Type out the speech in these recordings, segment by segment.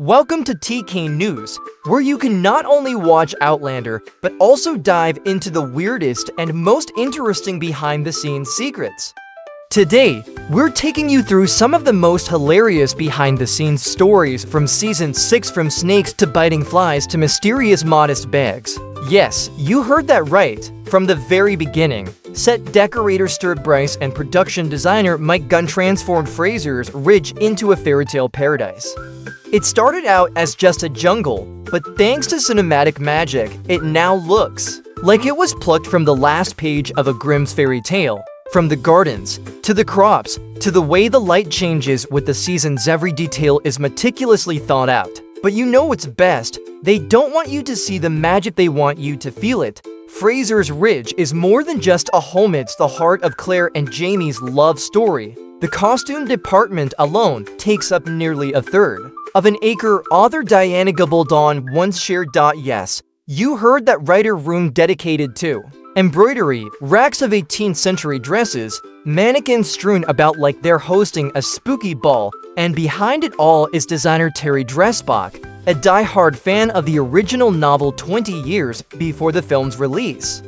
Welcome to TK News, where you can not only watch Outlander, but also dive into the weirdest and most interesting behind-the-scenes secrets. Today, we're taking you through some of the most hilarious behind-the-scenes stories from Season 6, from snakes to biting flies to mysterious modest bags. Yes, you heard that right. From the very beginning, set decorator Stuart Bryce and production designer Mike Gunn transformed Fraser's Ridge into a fairy-tale paradise. It started out as just a jungle, but thanks to cinematic magic, it now looks like it was plucked from the last page of a Grimm's fairy tale. From the gardens, to the crops, to the way the light changes with the seasons, every detail is meticulously thought out. But you know what's best? They don't want you to see the magic, they want you to feel it. Fraser's Ridge is more than just a home, it's the heart of Claire and Jamie's love story. The costume department alone takes up nearly a third of an acre. Author Diana Gabaldon once shared, "Yes, you heard that, writer room dedicated to embroidery, racks of 18th century dresses, mannequins strewn about like they're hosting a spooky ball, and behind it all is designer Terry Dressbach, a die-hard fan of the original novel 20 years before the film's release.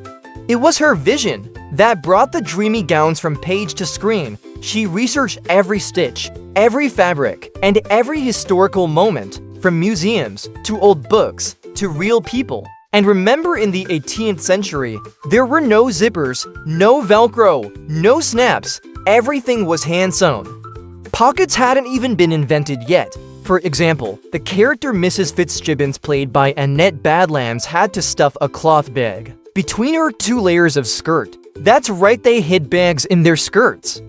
It was her vision that brought the dreamy gowns from page to screen. She researched every stitch, every fabric, and every historical moment, from museums to old books to real people. And remember, in the 18th century, there were no zippers, no Velcro, no snaps. Everything was hand-sewn. Pockets hadn't even been invented yet. For example, the character Mrs. Fitzgibbons, played by Annette Badlands, had to stuff a cloth bag between her two layers of skirt. That's right, they hid bags in their skirts.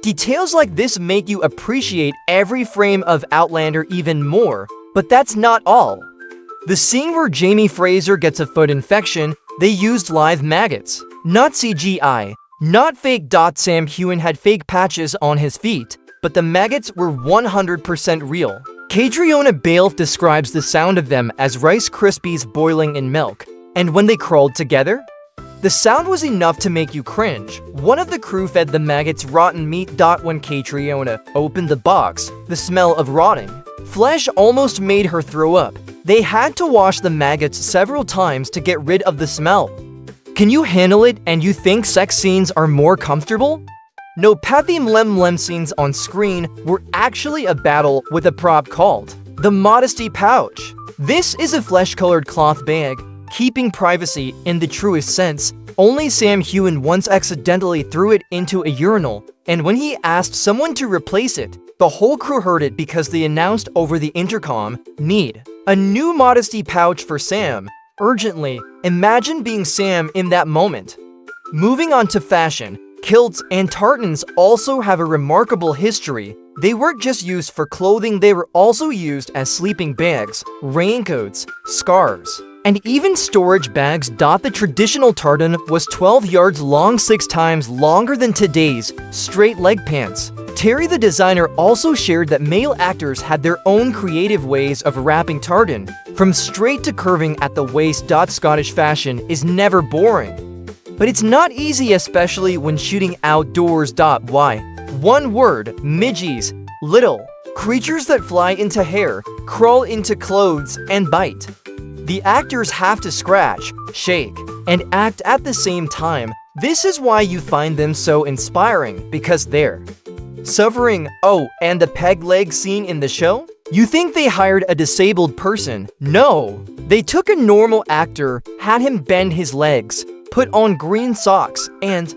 Details like this make you appreciate every frame of Outlander even more, but that's not all. The scene where Jamie Fraser gets a foot infection, they used live maggots, not CGI, not fake. Sam Heughan had fake patches on his feet, but the maggots were 100% real. Catriona Balfe describes the sound of them as Rice Krispies boiling in milk, and when they crawled together, the sound was enough to make you cringe. One of the crew fed the maggots rotten meat. When Catriona opened the box, the smell of rotting flesh almost made her throw up. They had to wash the maggots several times to get rid of the smell. Can you handle it and you think sex scenes are more comfortable? No, Pathy Mlem scenes on screen were actually a battle with a prop called the Modesty Pouch. This is a flesh-colored cloth bag, keeping privacy in the truest sense. Only Sam Heughan once accidentally threw it into a urinal, and when he asked someone to replace it, the whole crew heard it because they announced over the intercom, "Need a new modesty pouch for Sam, urgently." Imagine being Sam in that moment. Moving on to fashion, kilts and tartans also have a remarkable history. They weren't just used for clothing, they were also used as sleeping bags, raincoats, scarves, and even storage bags. The traditional tartan was 12 yards long, 6 times longer than today's straight leg pants. Terry the designer also shared that male actors had their own creative ways of wrapping tartan, from straight to curving at the waist. Scottish fashion is never boring, but it's not easy, especially when shooting outdoors. Why? One word: midgies. Little creatures that fly into hair, crawl into clothes, and bite. The actors have to scratch, shake, and act at the same time. This is why you find them so inspiring, because they're suffering. Oh, and the peg leg scene in the show? You think they hired a disabled person? No, they took a normal actor, had him bend his legs, put on green socks, and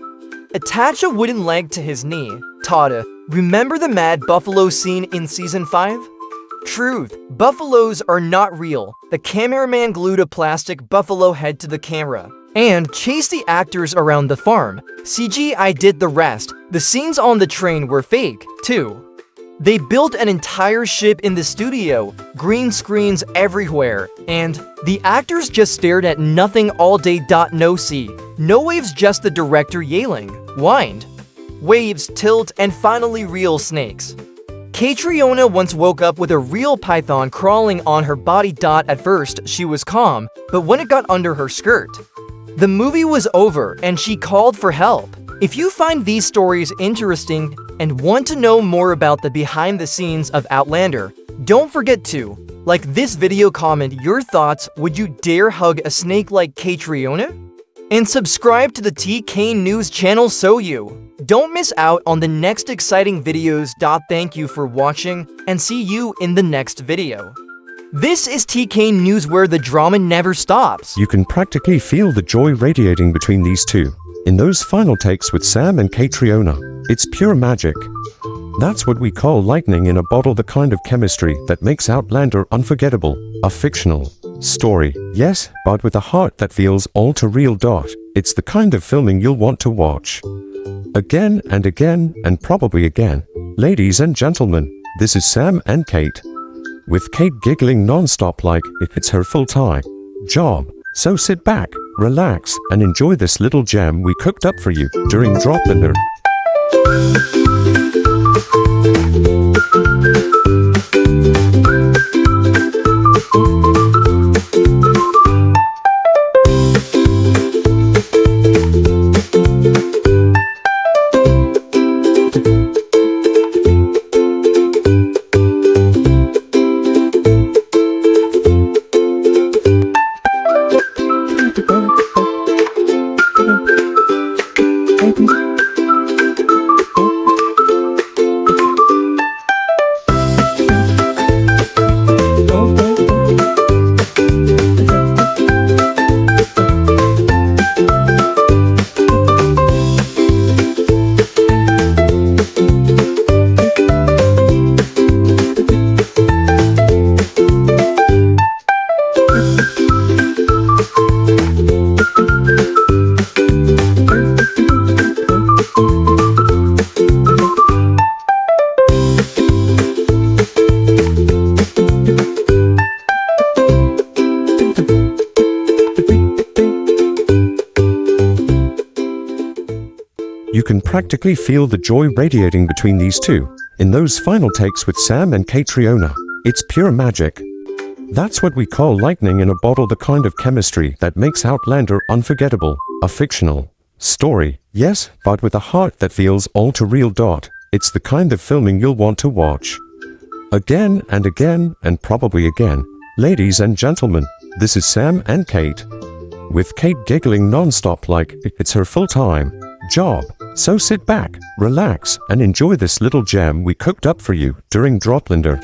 attach a wooden leg to his knee. Tada, remember the mad buffalo scene in Season 5? Truth, buffaloes are not real. The cameraman glued a plastic buffalo head to the camera and chased the actors around the farm. CGI did the rest. The scenes on the train were fake, too. They built an entire ship in the studio, green screens everywhere, and the actors just stared at nothing all day. No sea, no waves, just the director yelling, wind, waves, tilt, and finally real snakes. Catriona once woke up with a real python crawling on her body. At first, she was calm, but when it got under her skirt, the movie was over and she called for help. If you find these stories interesting and want to know more about the behind the scenes of Outlander, don't forget to Like this video, comment your thoughts. Would you dare hug a snake like Catriona? And subscribe to the TK News channel so you don't miss out on the next exciting videos. Thank you for watching and see you in the next video. This is TK News, where the drama never stops. You can practically feel the joy radiating between these two in those final takes with Sam and Catriona. It's pure magic. That's what we call lightning in a bottle, the kind of chemistry that makes Outlander unforgettable. A fictional story, yes, but with a heart that feels all too real. It's the kind of filming you'll want to watch again and again and probably again. Ladies and gentlemen, this is Sam and Kate, with Kate giggling non-stop like it's her full-time job. So sit back, relax, and enjoy this little gem we cooked up for you during Outlander. You can practically feel the joy radiating between these two in those final takes with Sam and Catriona. It's pure magic. That's what we call lightning in a bottle, the kind of chemistry that makes Outlander unforgettable. A fictional story, yes, but with a heart that feels all too real. It's the kind of filming you'll want to watch again and again and probably again. Ladies and gentlemen, this is Sam and Kate, with Kate giggling non-stop like it's her full-time job. So sit back, relax, and enjoy this little gem we cooked up for you during Outlander.